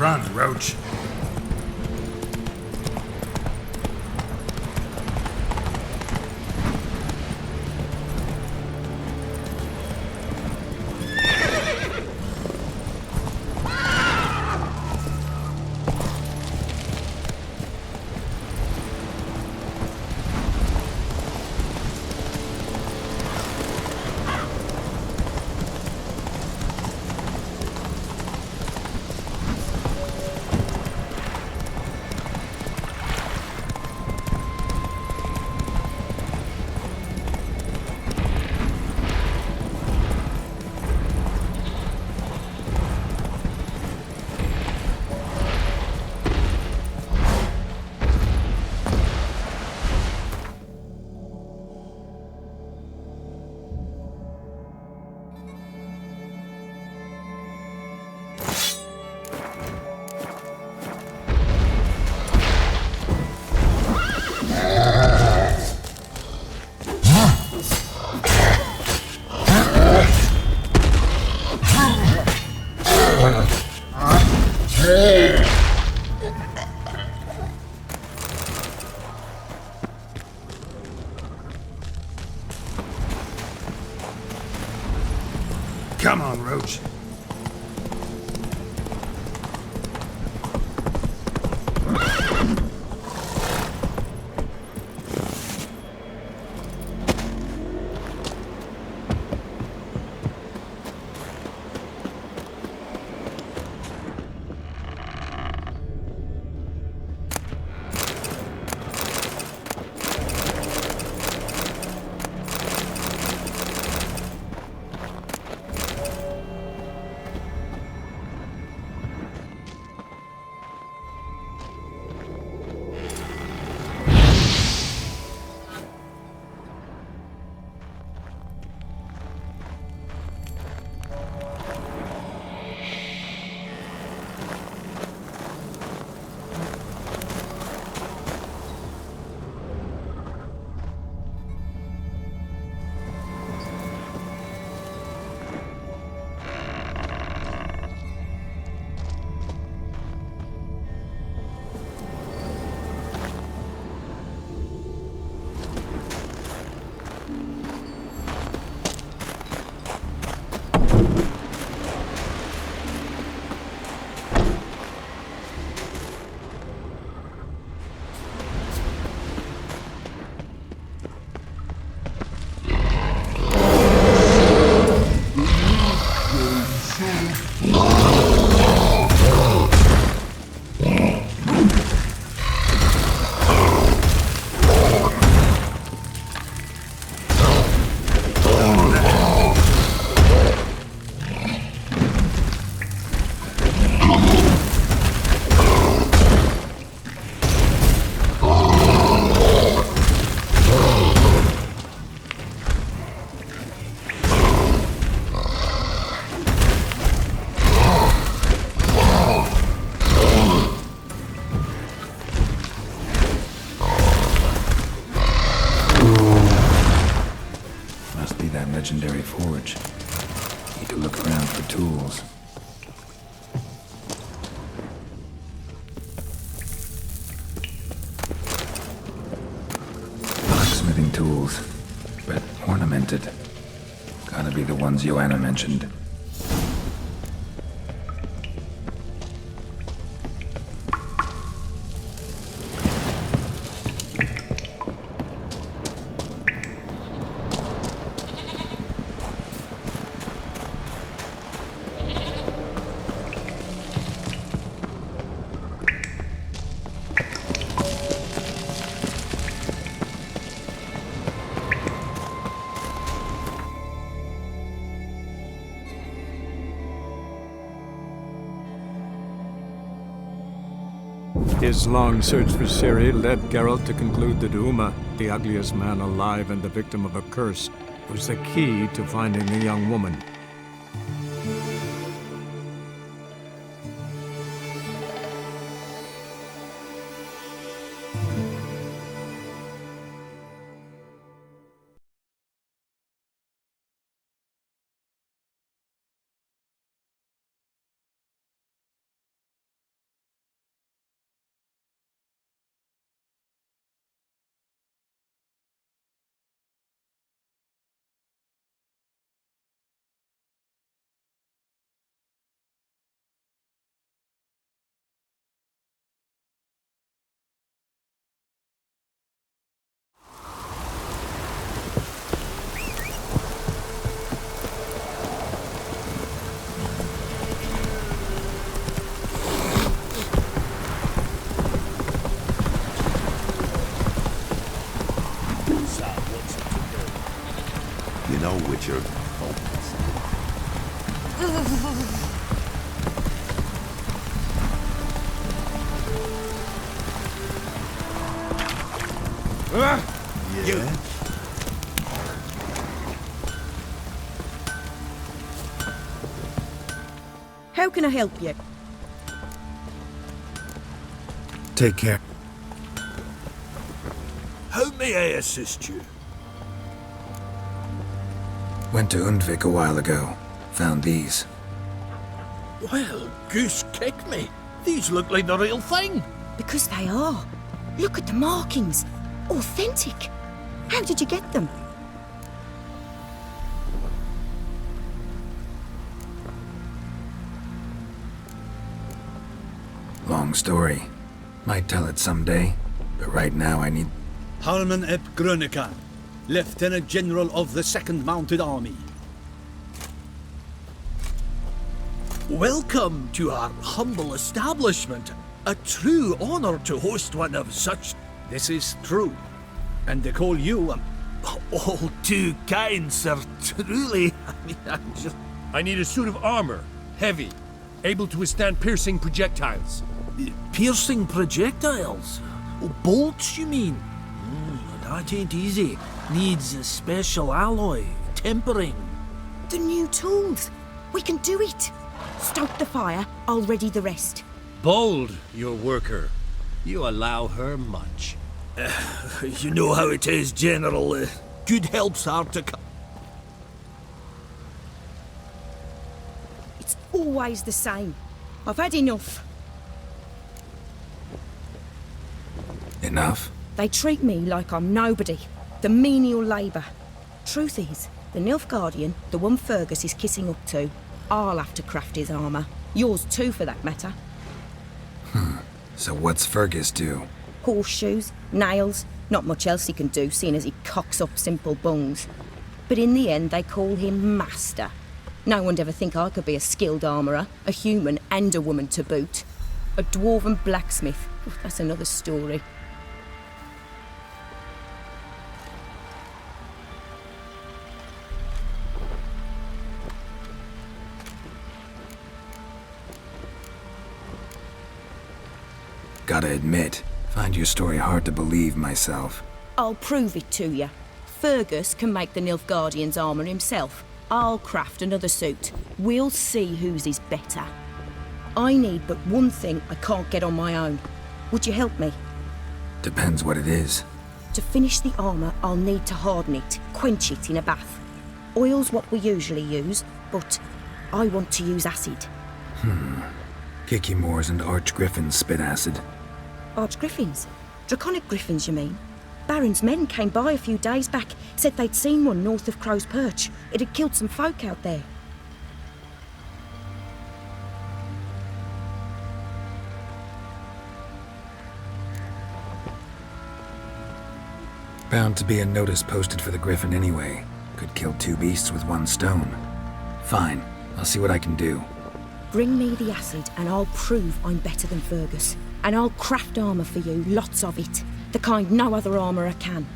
Run, Roach. Come on, Roach. Legendary forge. Need to look around for tools. Blacksmithing tools, but ornamented. Gotta be the ones Joanna mentioned. His long search for Ciri led Geralt to conclude that Uma, the ugliest man alive and the victim of a curse, was the key to finding the young woman. should. Yeah? How can I help you? Take care. How may I assist you? Went to Undvik a while ago. Found these. Well, goose kick me. These look like the real thing. Because they are. Look at the markings. Authentic. How did you get them? Long story. Might tell it someday, but right now I need... Harman ep Grönekan, Lieutenant General of the 2nd Mounted Army. Welcome to our humble establishment. A true honor to host one of such... This is true. And they call you All too kind, sir. Truly. I mean, I'm just... I need a suit of armor. Heavy. Able to withstand piercing projectiles. Piercing projectiles? Oh, bolts, you mean? That ain't easy. Needs a special alloy. Tempering. The new tools. We can do it. Stoke the fire, I'll ready the rest. Bold, your worker. You allow her much. You know how it is, General. Good help's hard to come. It's always the same. I've had enough. Enough? They treat me like I'm nobody. The menial labour. Truth is, the Nilfgaardian, the one Fergus is kissing up to, I'll have to craft his armour. Yours too, for that matter. So what's Fergus do? Horseshoes, nails, not much else he can do, seeing as he cocks up simple bungs. But in the end, they call him Master. No one'd ever think I could be a skilled armourer, a human and a woman to boot. A dwarven blacksmith, that's another story. Gotta admit, find your story hard to believe myself. I'll prove it to you. Fergus can make the Nilfgaardian's armour himself. I'll craft another suit. We'll see whose is better. I need but one thing I can't get on my own. Would you help me? Depends what it is. To finish the armour, I'll need to harden it, quench it in a bath. Oil's what we usually use, but I want to use acid. Kicky Moors and Archgriffins spit acid. Archgriffins? Draconic griffins, you mean? Baron's men came by a few days back, said they'd seen one north of Crow's Perch. It had killed some folk out there. Bound to be a notice posted for the Griffin anyway. Could kill two beasts with one stone. Fine, I'll see what I can do. Bring me the acid and I'll prove I'm better than Fergus. And I'll craft armour for you, lots of it. The kind no other armourer can.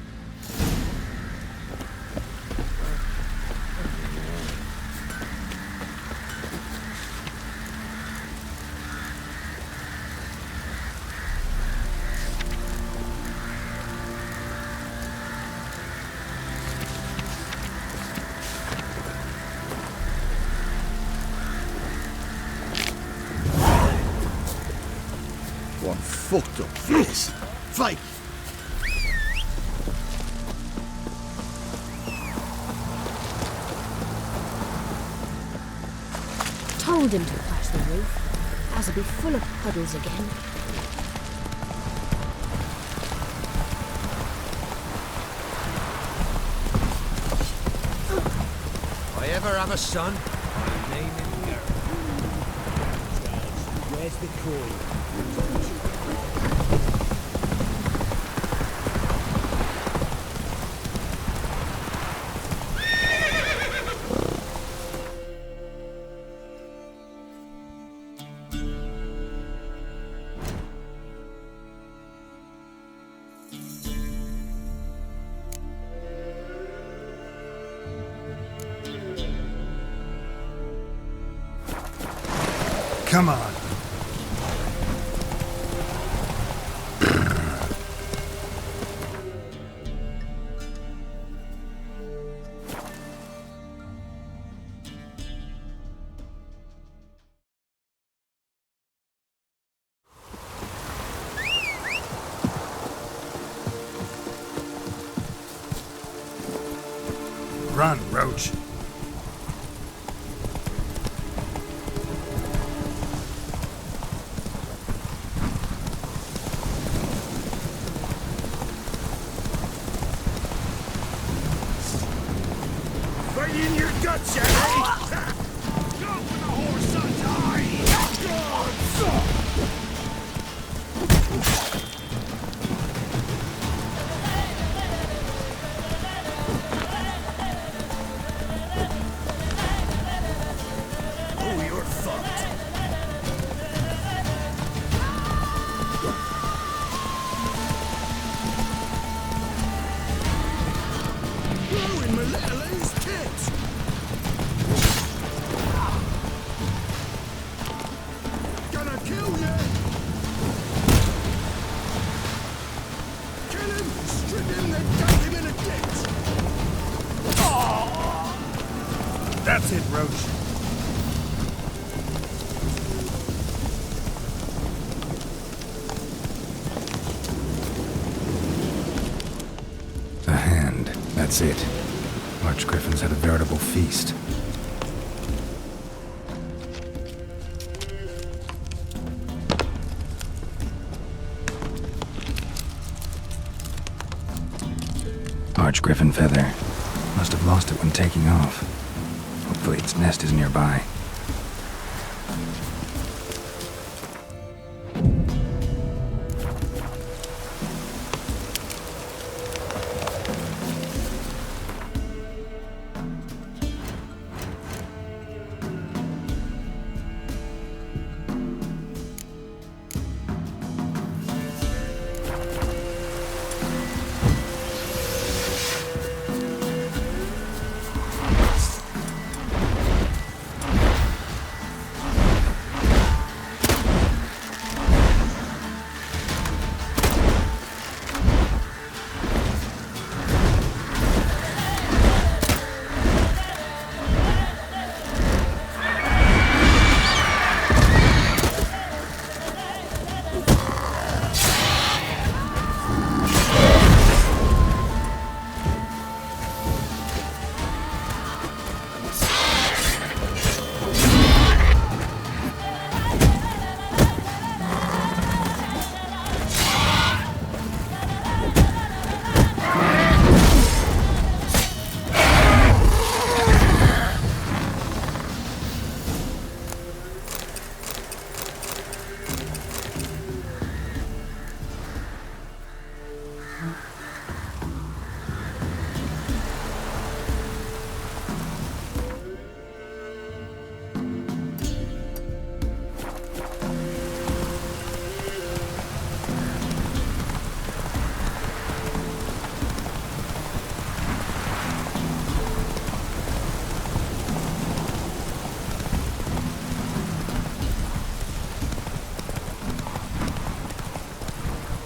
One fucked up face. Fight! Told him to patch the roof, as it'll be full of puddles again. If I ever have a son, I'll name him Garrett. Where's the coin? Come on. Run, Roach. Right in your guts, Harry! Go for the horse's eye! Oh, you're fucked. Blowing my little ace tits! Gonna kill you! Kill him! Strip him, then dump him in a ditch! That's it, Roach. A hand. That's it. Archgriffins had a veritable feast. Archgriffin feather. Must have lost it when taking off. Hopefully its nest is nearby.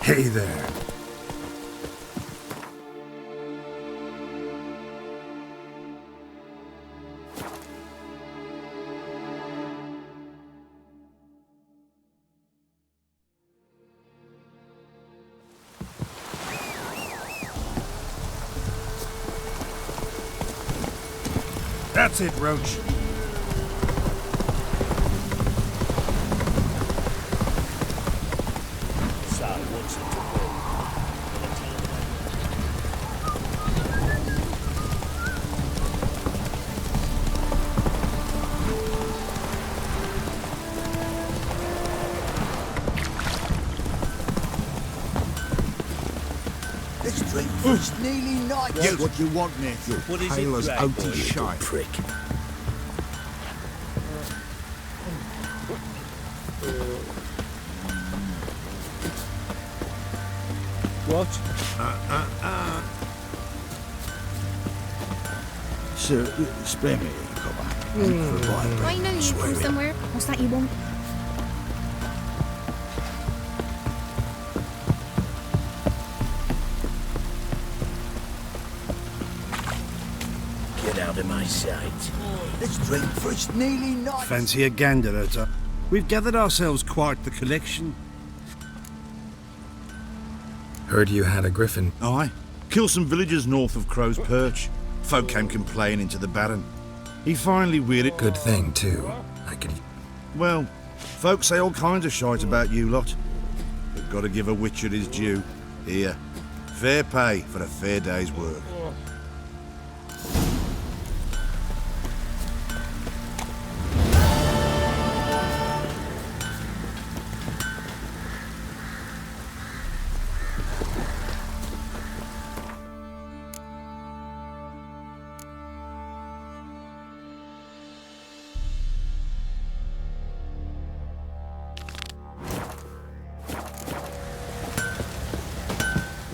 Hey there. That's it, Roach. This drink is nearly night. Get what you want, nephew. What is Taylor's it, out boy, his little shite. prick? What? Sir, spare me, copper. I know you from somewhere. What's that you want? out of my sight. Let's drink for it's nearly night. Fancy a gander at her. We've gathered ourselves quite the collection. Heard you had a griffin. Aye. Killed some villagers north of Crow's Perch. Folk came complaining to the Baron. He finally weirded. Good thing, too. I could... Well, folk say all kinds of shite about you lot. But gotta give a witcher his due. Here. Fair pay for a fair day's work.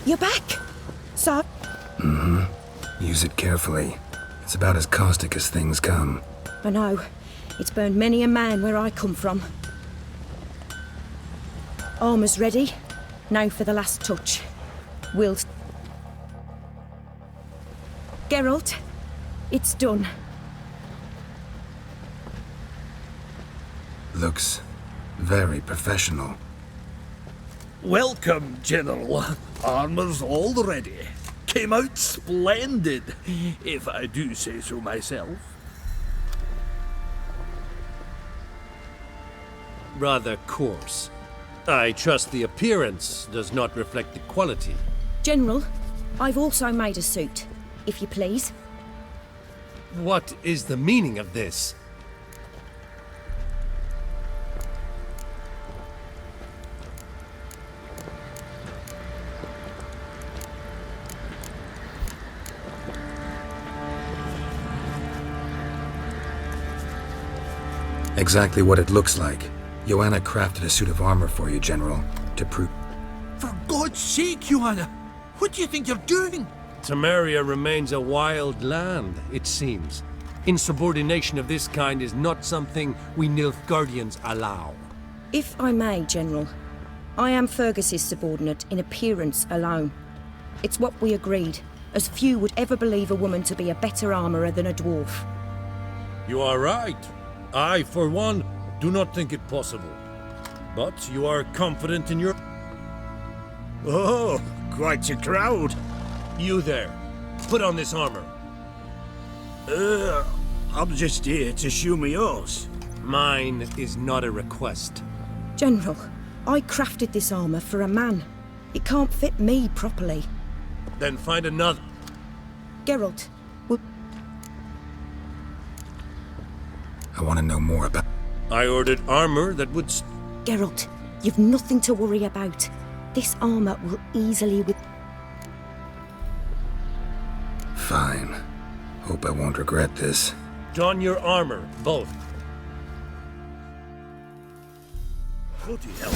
You're back? So? Use it carefully. It's about as caustic as things come. I know. It's burned many a man where I come from. Armour's ready. Now for the last touch. We'll... Geralt, it's done. Looks very professional. Welcome, General. Armour's all ready. Came out splendid, if I do say so myself. Rather coarse. I trust the appearance does not reflect the quality. General, I've also made a suit, if you please. What is the meaning of this? Exactly what it looks like. Joanna crafted a suit of armor for you, General, to prove... For God's sake, Joanna! What do you think you're doing? Temeria remains a wild land, it seems. Insubordination of this kind is not something we Nilfgaardians allow. If I may, General, I am Fergus's subordinate in appearance alone. It's what we agreed, as few would ever believe a woman to be a better armourer than a dwarf. You are right. I, for one, do not think it possible. But you are confident in your... Oh, quite a crowd. You there. Put on this armor. I'm just here to show me yours. Mine is not a request. General, I crafted this armour for a man. It can't fit me properly. Then find another. Geralt, I want to know more about... I ordered armor that would... Geralt, you've nothing to worry about. This armour will easily with... Fine. Hope I won't regret this. Don your armor, both. Bloody hell.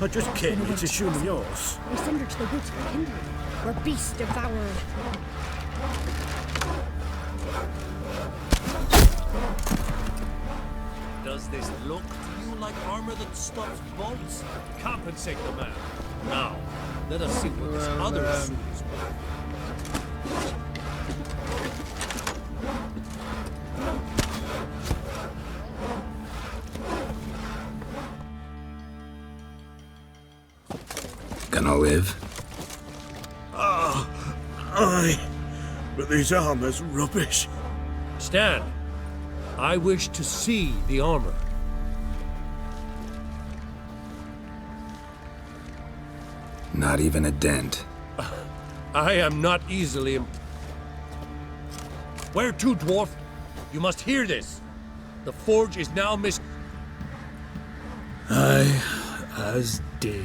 I just came here to show me yours. They send her to the woods for kindling, where beasts devour her. Does this look to you like armor that stops bolts? Compensate the man. Now, let us see what this other suit is worth. Gonna live? Aye, but this armour's rubbish. Stand. I wish to see the armor. Not even a dent. I am not easily... Where to, dwarf? You must hear this. The forge is now Aye, as day.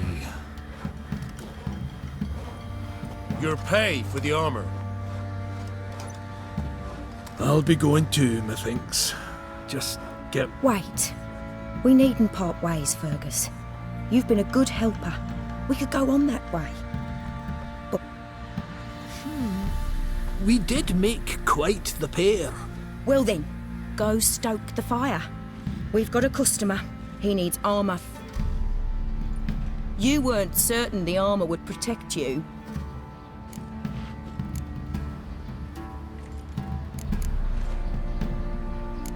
Your pay for the armor. I'll be going too, methinks. Just get... Wait. We needn't part ways, Fergus. You've been a good helper. We could go on that way. But... We did make quite the pair. Well then, go stoke the fire. We've got a customer. He needs armour. You weren't certain the armour would protect you.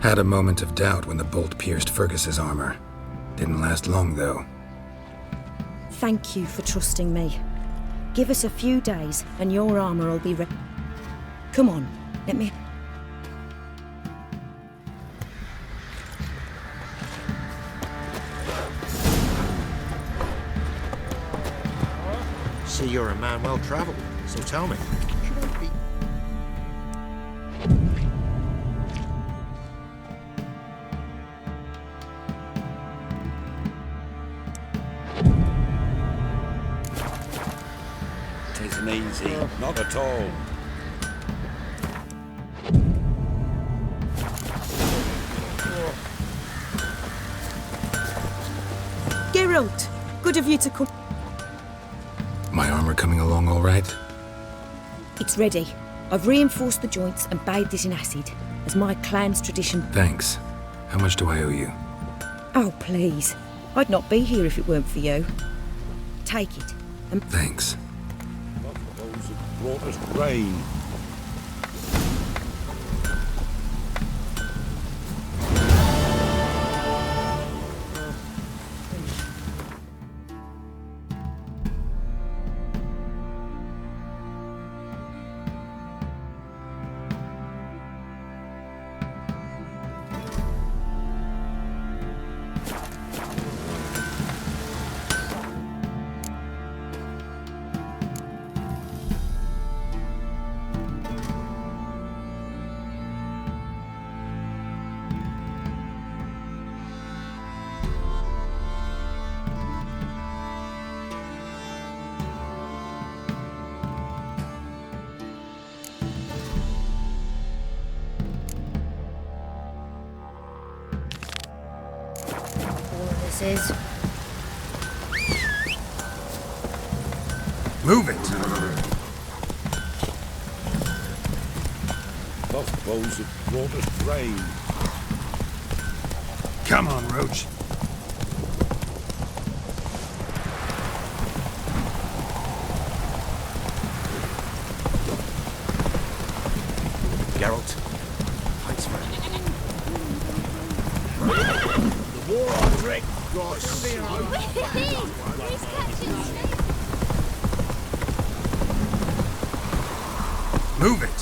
Had a moment of doubt when the bolt pierced Fergus's armor. Didn't last long, though. Thank you for trusting me. Give us a few days, and your armor will be ready. Come on, let me... See, you're a man well travelled, so tell me, should I be... Tisn't easy, not at all. Geralt, good of you to come. My armor coming along all right? It's ready. I've reinforced the joints and bathed it in acid, as my clan's tradition. Thanks. How much do I owe you? Oh, please. I'd not be here if it weren't for you. Take it. And Thanks. Those have brought us grain. This is. Move it! Those bows have brought us grain. Come on, Roach. Geralt, fights for it. The war on Rick got Move it!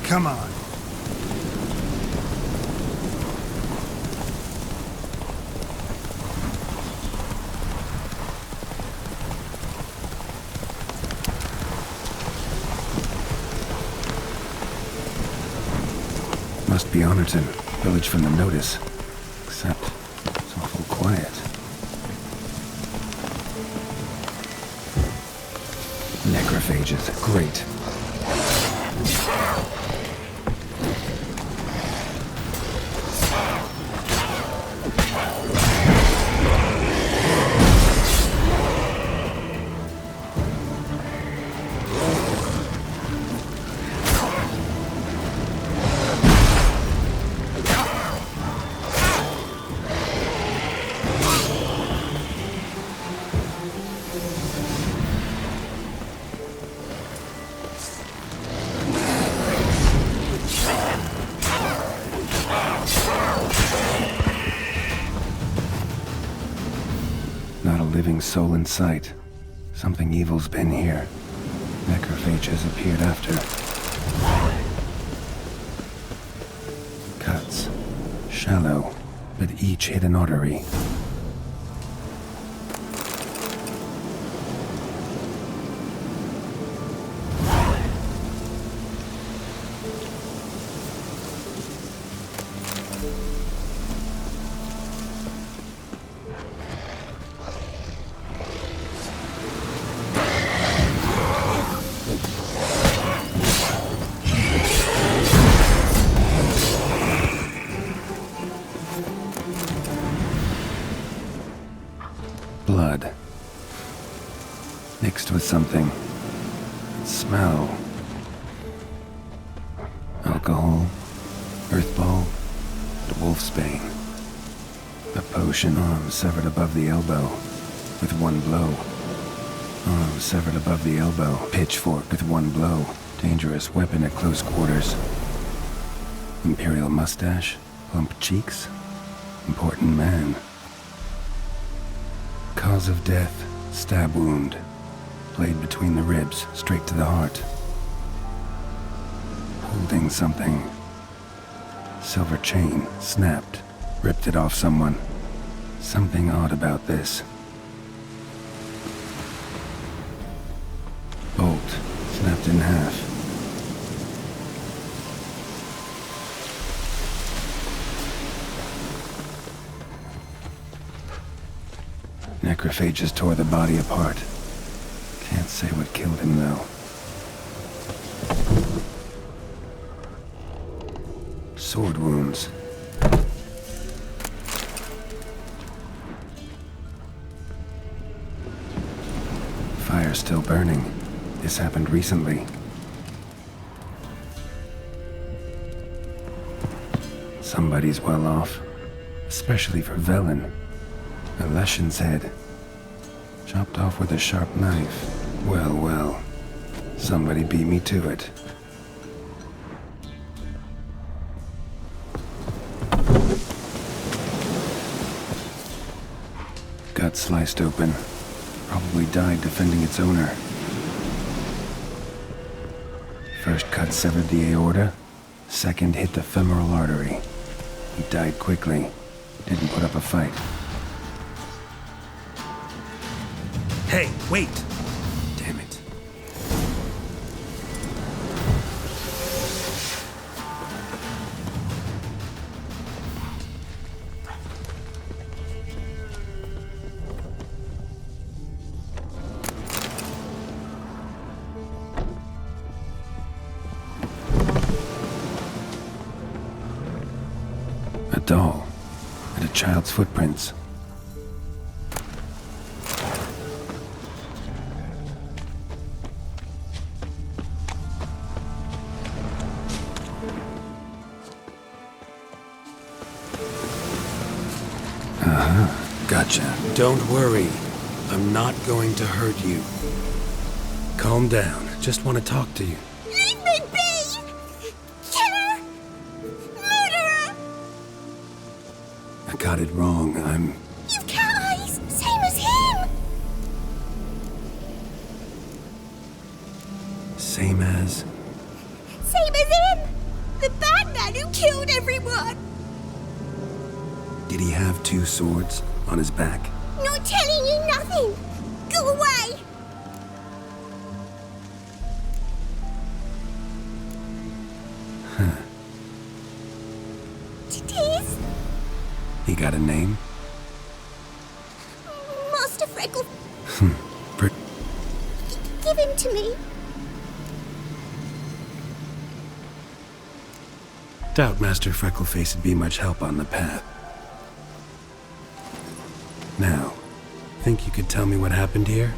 Come on. Must be Honorton, village from the notice. Except, it's awful quiet. Necrophages, great. Not a living soul in sight. Something evil's been here. Necrophage has appeared after. Cuts. Shallow, but each hit an artery. Blood. Mixed with something. Smell. Alcohol. Earthball. And wolfsbane. A potion, arm severed above the elbow with one blow. Arm severed above the elbow, pitchfork with one blow. Dangerous weapon at close quarters. Imperial mustache, plump cheeks. Important man. Cause of death, stab wound. Blade between the ribs, straight to the heart. Holding something. Silver chain, snapped. Ripped it off someone. Something odd about this. Bolt, snapped in half. Necrophages tore the body apart. Can't say what killed him, though. Sword wounds. Fire still burning. This happened recently. Somebody's well off. Especially for Velen. A Leshen's head. Chopped off with a sharp knife. Well, well. Somebody beat me to it. Gut sliced open. Probably died defending its owner. First cut severed the aorta. Second hit the femoral artery. He died quickly. Didn't put up a fight. Hey, wait! Damn it. A doll and a child's footprints. Gotcha. Don't worry. I'm not going to hurt you. Calm down. Just want to talk to you. Leave me be! Killer! Murderer! I got it wrong. You've cat eyes! Same as him! Same as... Same as him! The bad man who killed everyone! Did he have two swords on his back? Not telling you nothing! Go away! Huh. It is? He got a name? Master Freckle. Pre- Give him to me. Doubt Master Freckleface would be much help on the path. Now, think you could tell me what happened here?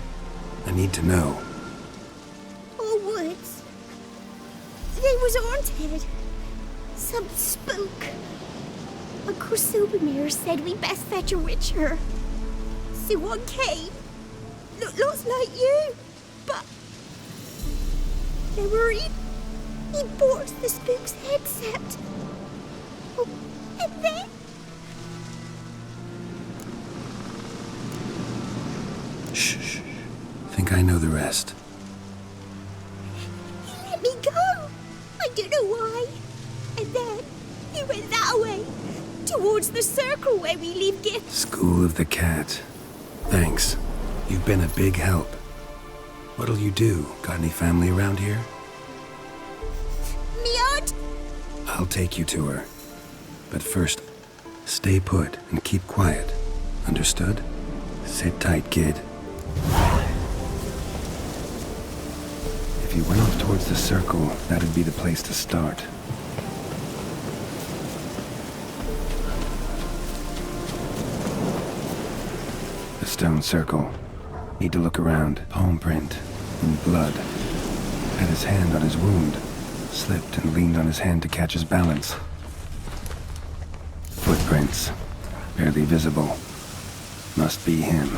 I need to know. All woods. They was haunted. Some spook. Uncle Silvermere said we best fetch a witcher. So one came. Looks like you, but they were he bought the spook's headset. Oh, and then Shh. Think I know the rest. he let me go. I don't know why. And then he went that way, towards the circle where we leave gifts. School of the Cat. Thanks. You've been a big help. What'll you do? Got any family around here? Me aunt. I'll take you to her. But first, stay put and keep quiet. Understood? Sit tight, kid. If you went off towards the circle, that'd be the place to start. The stone circle. Need to look around. Palm print. And blood. Had his hand on his wound. Slipped and leaned on his hand to catch his balance. Footprints. barely visible. Must be him.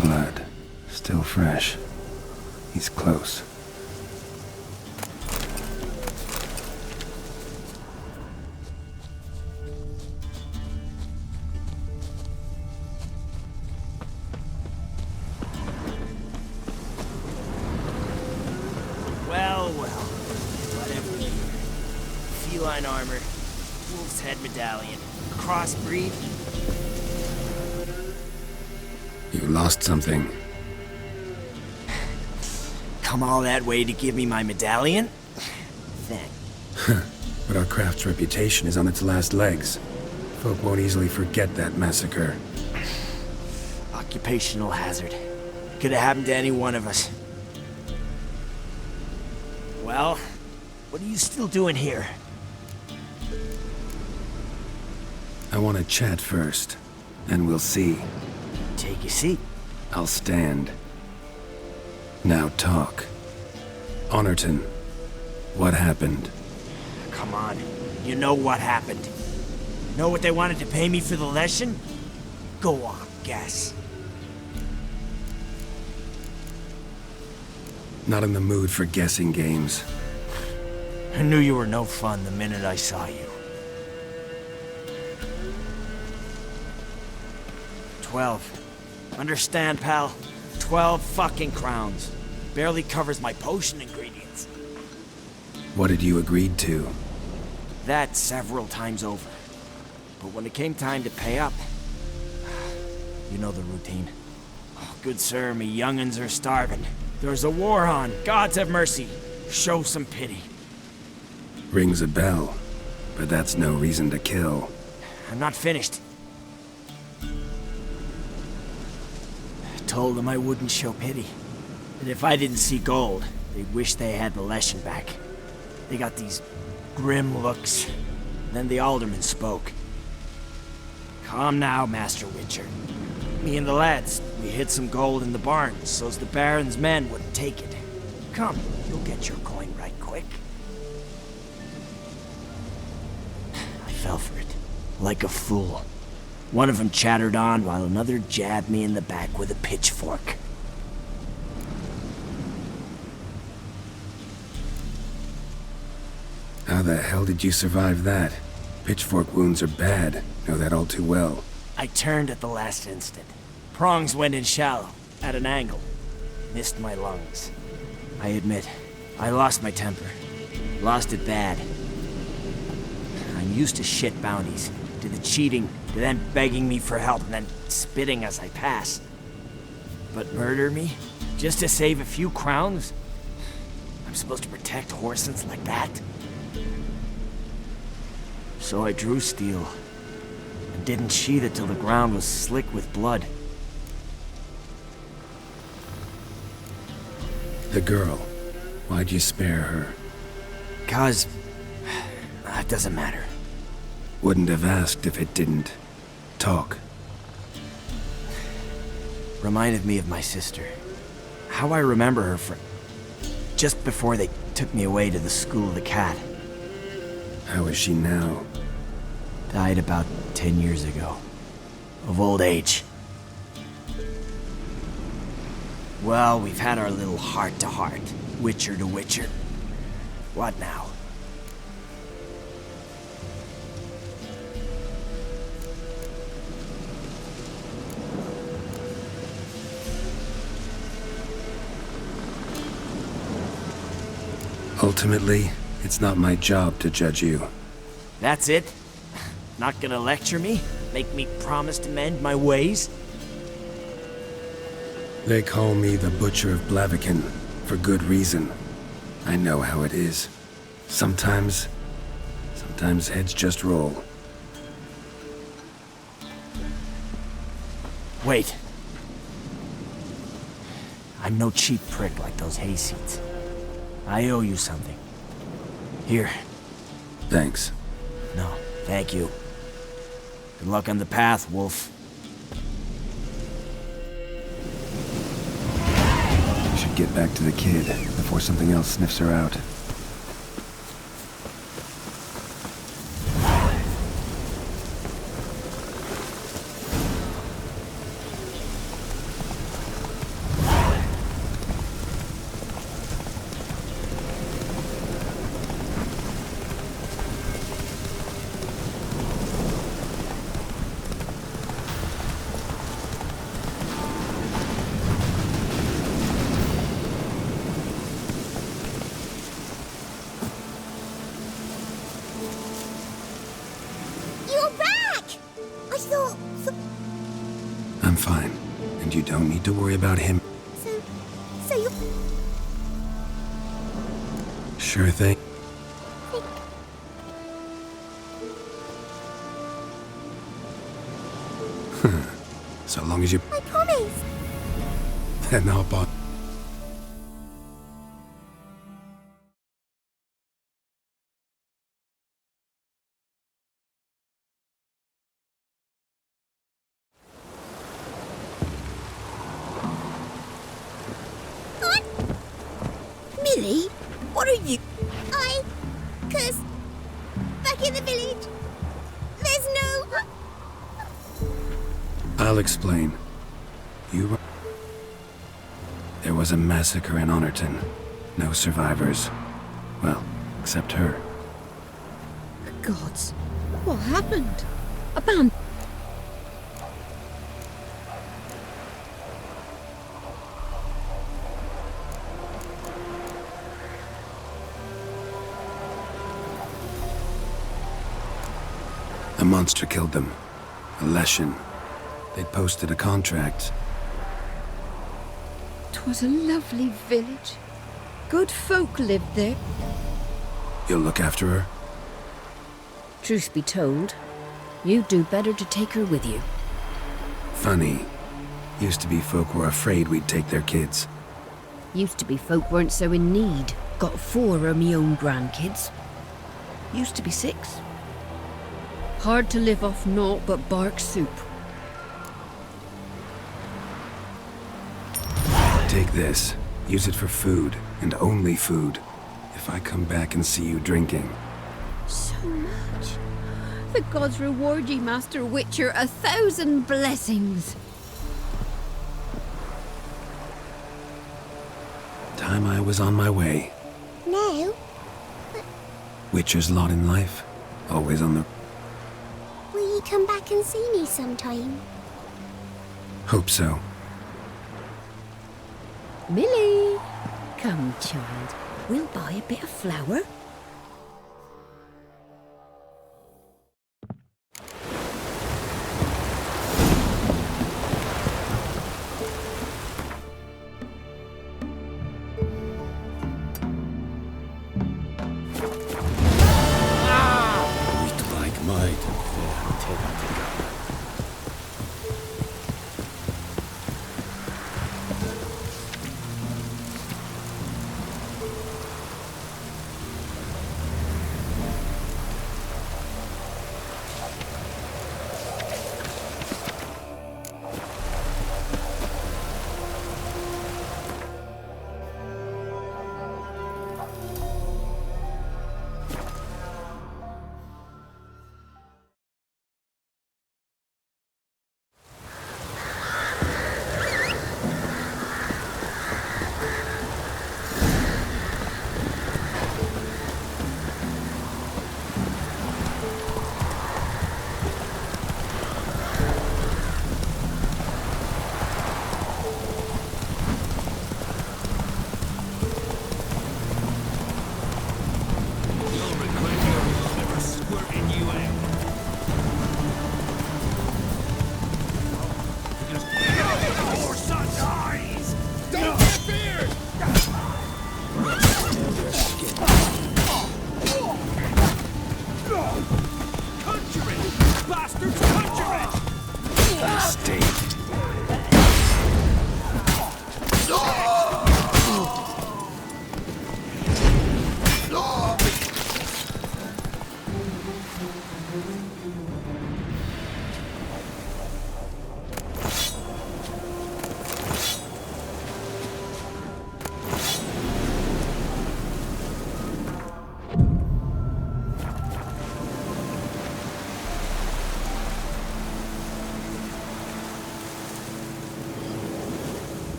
Blood. Still fresh. He's close. Well, whatever. Feline armor, wolf's head medallion, crossbreed. You lost something. Come all that way to give me my medallion? Then. But our craft's reputation is on its last legs. Folk won't easily forget that massacre. Occupational hazard. Could have happened to any one of us. Well, what are you still doing here? I want to chat first, and we'll see. Take a seat. I'll stand. Now talk. Honorton, what happened? Come on. You know what happened. Know what they wanted to pay me for the lesson? Go on, guess. Not in the mood for guessing games. I knew you were no fun the minute I saw you. 12. Understand, pal? 12 fucking crowns. Barely covers my potion ingredients. What had you agreed to? That several times over. But when it came time to pay up, you know the routine. Oh, good sir, me young'uns are starving. There's a war on. Gods have mercy. Show some pity. Rings a bell, but that's no reason to kill. I'm not finished. Told them I wouldn't show pity. That if I didn't see gold, they'd wish they had the lesson back. They got these grim looks. Then the alderman spoke. Calm now, Master Witcher. Me and the lads, we hid some gold in the barn, so's the Baron's men wouldn't take it. Come, you'll get your coin right quick. I fell for it, like a fool. One of them chattered on while another jabbed me in the back with a pitchfork. How the hell did you survive that? Pitchfork wounds are bad. Know that all too well. I turned at the last instant. Prongs went in shallow, at an angle. Missed my lungs. I admit, I lost my temper. Lost it bad. I'm used to shit bounties, to the cheating, to them begging me for help and then spitting as I pass. But murder me? Just to save a few crowns? I'm supposed to protect Horsens like that? So I drew steel, and didn't sheath it till the ground was slick with blood. The girl. Why'd you spare her? 'Cause... it doesn't matter. Wouldn't have asked if it didn't. Talk. Reminded me of my sister. How I remember her from... just before they took me away to the School of the Cat. How is she now? Died about 10 years ago. Of old age. Well, we've had our little heart-to-heart. Witcher to Witcher. What now? Ultimately, it's not my job to judge you. That's it? Not gonna lecture me? Make me promise to mend my ways? They call me the Butcher of Blaviken, for good reason. I know how it is. Sometimes Sometimes heads just roll. Wait. I'm no cheap prick like those hayseeds. I owe you something. Here. Thanks. No, thank you. Good luck on the path, Wolf. We should get back to the kid before something else sniffs her out. I'm fine, and you don't need to worry about him. So you... Sure thing. So long as you... I promise. Then I'll buy... Millie, what are you... Cause... back in the village, there's no... I'll explain. There was a massacre in Honorton. No survivors. Well, except her. Gods, what happened? A band... A monster killed them. A Leshen. They'd posted a contract. 'Twas a lovely village. Good folk lived there. You'll look after her? Truth be told, you'd do better to take her with you. Funny. Used to be folk were afraid we'd take their kids. Used to be folk weren't so in need. Got 4 of me own grandkids. Used to be 6. Hard to live off naught but bark soup. Take this. Use it for food, and only food. If I come back and see you drinking. So much. The gods reward ye, Master Witcher, 1,000 blessings. Time I was on my way. No. Witcher's lot in life. Always on the... Will you come back and see me sometime? Hope so. Millie! Come, child. We'll buy a bit of flour.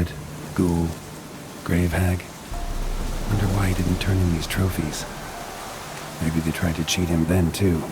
Druid, Ghoul, Grave Hag. Wonder why he didn't turn in these trophies. Maybe they tried to cheat him then, too.